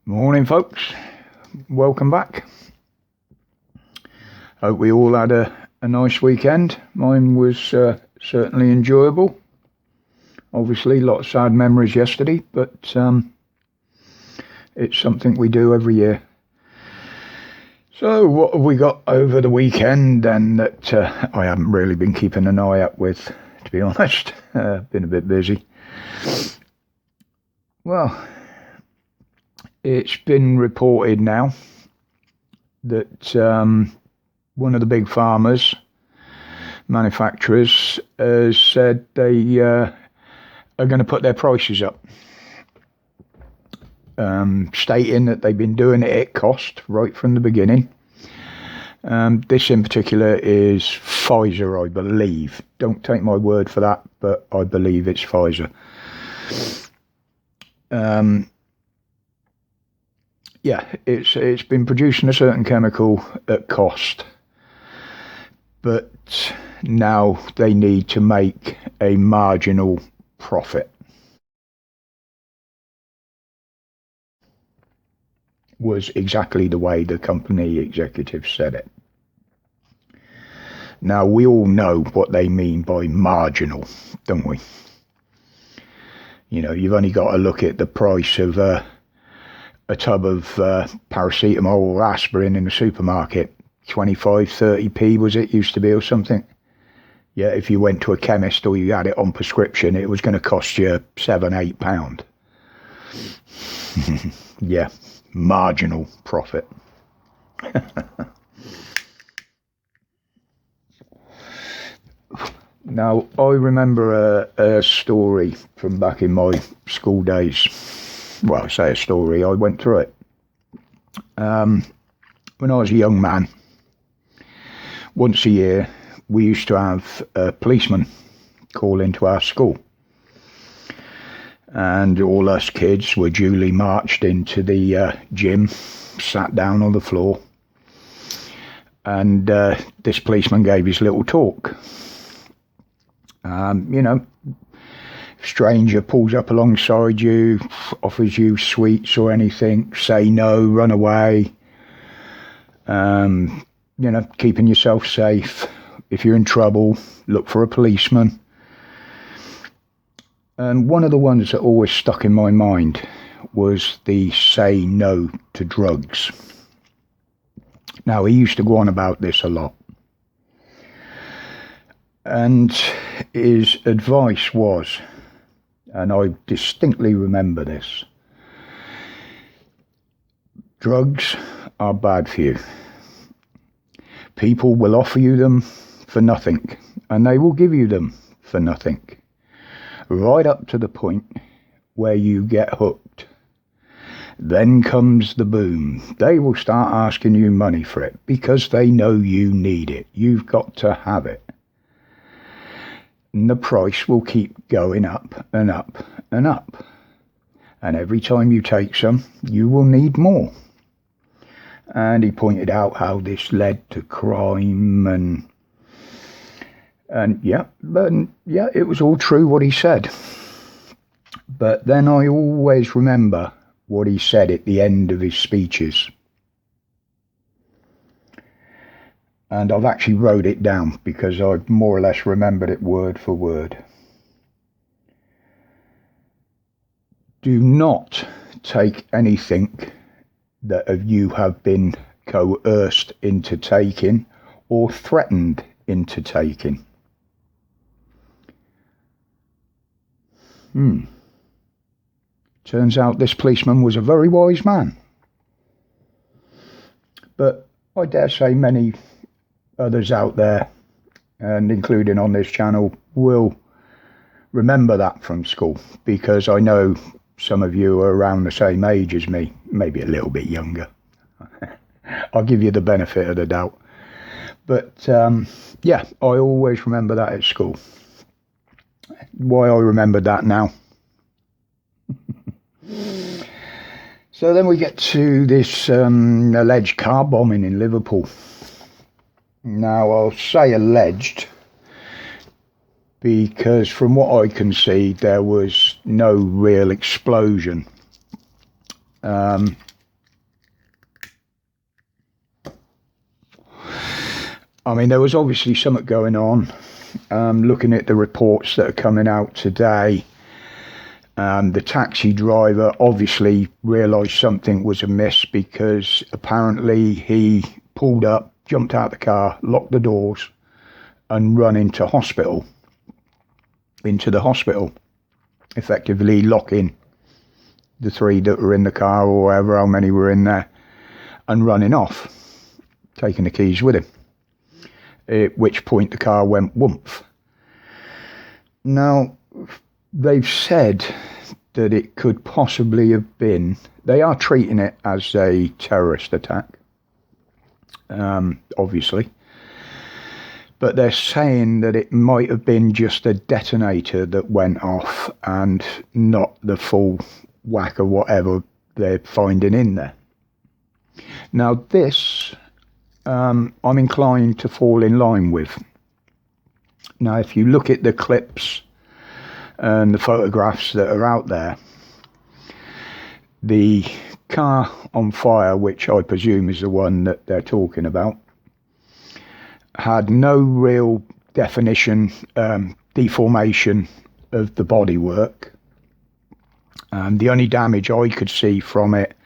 Morning folks, welcome back. Hope we all had a nice weekend. Mine was certainly enjoyable. Obviously a lot of sad memories yesterday, but it's something we do every year. So what have we got over the weekend then that I haven't really been keeping an eye out with, to be honest. Been a bit busy. Well, it's been reported now that one of the big farmers, manufacturers, has said they are going to put their prices up, stating that they've been doing it at cost right from the beginning. This in particular is Pfizer, I believe. Don't take my word for that, but I believe it's Pfizer. Yeah, it's been producing a certain chemical at cost, but now they need to make a marginal profit. Was exactly the way the company executive said it. Now, we all know what they mean by marginal, don't we? You know, you've only got to look at the price of a tub of paracetamol or aspirin in the supermarket. 25, 30p was it used to be or something. Yeah, if you went to a chemist or you had it on prescription, it was going to cost you £7-8. Yeah, marginal profit. Now, I remember a story from back in my school days. Well, I say a story, I went through it. When I was a young man, once a year, we used to have a policeman call into our school. And all us kids were duly marched into the gym, sat down on the floor. And this policeman gave his little talk. You know, stranger pulls up alongside you, offers you sweets or anything, say no, run away. You know, keeping yourself safe. If you're in trouble, look for a policeman. And one of the ones that always stuck in my mind was the say no to drugs. Now, he used to go on about this a lot. And his advice was, and I distinctly remember this, drugs are bad for you. People will offer you them for nothing, and they will give you them for nothing, right up to the point where you get hooked. Then comes the boom. They will start asking you money for it because they know you need it. You've got to have it. And the price will keep going up and up and up. And every time you take some, you will need more. And he pointed out how this led to crime and yeah, it was all true what he said. But then I always remember what he said at the end of his speeches. And I've actually wrote it down because I more or less remembered it word for word. Do not take anything that you have been coerced into taking or threatened into taking. Turns out this policeman was a very wise man. But I dare say many others out there, and including on this channel, will remember that from school, because I know some of you are around the same age as me, maybe a little bit younger. I'll give you the benefit of the doubt. But yeah, I always remember that at school. Why I remembered that now. So then we get to this alleged car bombing in Liverpool. Now, I'll say alleged because from what I can see, there was no real explosion. I mean, there was obviously something going on. Looking at the reports that are coming out today, the taxi driver obviously realised something was amiss, because apparently he pulled up, jumped out the car, locked the doors, and run into the hospital, effectively locking the 3 that were in the car, or however how many were in there, and running off, taking the keys with him. At which point the car went woomph. Now, they've said that it could possibly have been, they are treating it as a terrorist attack, obviously, but they're saying that it might have been just a detonator that went off and not the full whack of whatever they're finding in there. Now this, I'm inclined to fall in line with. Now, if you look at the clips and the photographs that are out there, the car on fire, which I presume is the one that they're talking about, had no real definition, deformation of the bodywork. The only damage I could see from it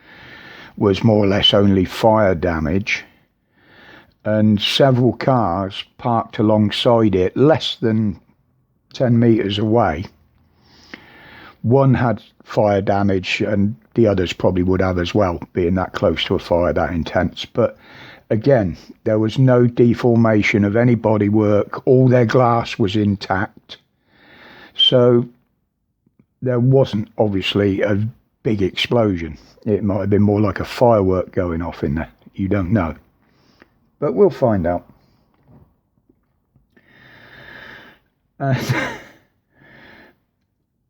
was more or less only fire damage, and several cars parked alongside it, less than 10 metres away. One had fire damage, and the others probably would have as well, being that close to a fire that intense. But again, there was no deformation of any bodywork. All their glass was intact. So there wasn't obviously a big explosion. It might have been more like a firework going off in there. You don't know. But we'll find out.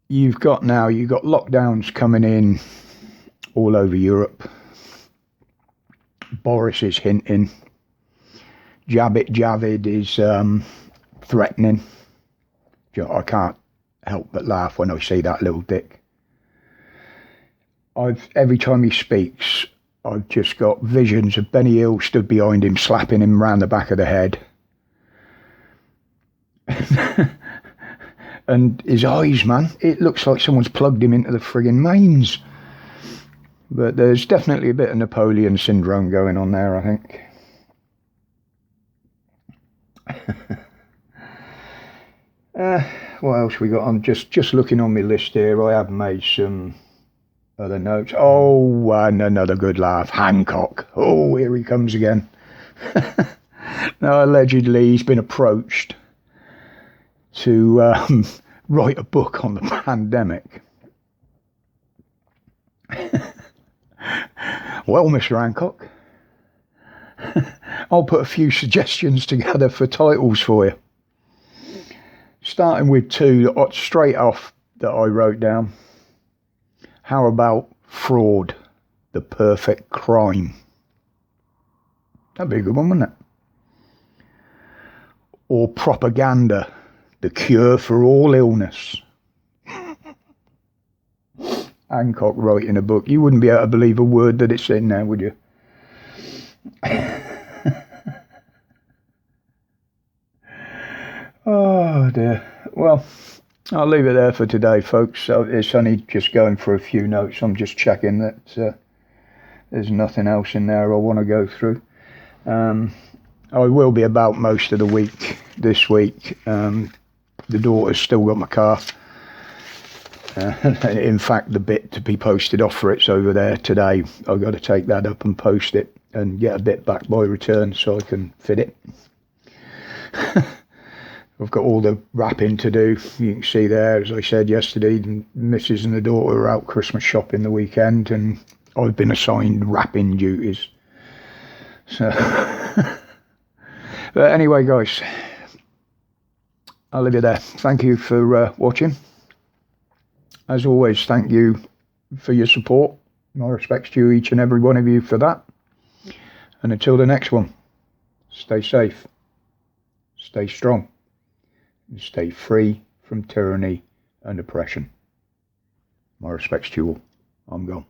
You've got lockdowns coming in all over Europe. Boris is hinting. Javid is threatening. I can't help but laugh when I see that little dick. Every time he speaks, I've just got visions of Benny Hill stood behind him, slapping him round the back of the head. And his eyes, man, it looks like someone's plugged him into the friggin' mains. But there's definitely a bit of Napoleon syndrome going on there, I think. What else we got? I'm just looking on my list here. I have made some other notes. Oh, and another good laugh. Hancock. Oh, here he comes again. Now, allegedly, he's been approached to write a book on the pandemic. Well, Mr. Hancock, I'll put a few suggestions together for titles for you. Starting with 2 straight off that I wrote down. How about Fraud, the Perfect Crime? That'd be a good one, wouldn't it? Or Propaganda, the Cure for All Illness. Hancock writing a book. You wouldn't be able to believe a word that it's in there, would you? Oh dear. Well, I'll leave it there for today, folks. So it's only just going for a few notes. I'm just checking that there's nothing else in there I want to go through. I will be about most of the week this week. The daughter's still got my car. In fact, the bit to be posted off for it's over there today. I've got to take that up and post it and get a bit back by return so I can fit it. I've got all the wrapping to do. You can see there, as I said yesterday, the missus and the daughter are out Christmas shopping the weekend, and I've been assigned wrapping duties. So, but anyway, guys, I'll leave you there. Thank you for watching. As always, thank you for your support. My respects to you, each and every one of you, for that. And until the next one, stay safe, stay strong, and stay free from tyranny and oppression. My respects to you all. I'm gone.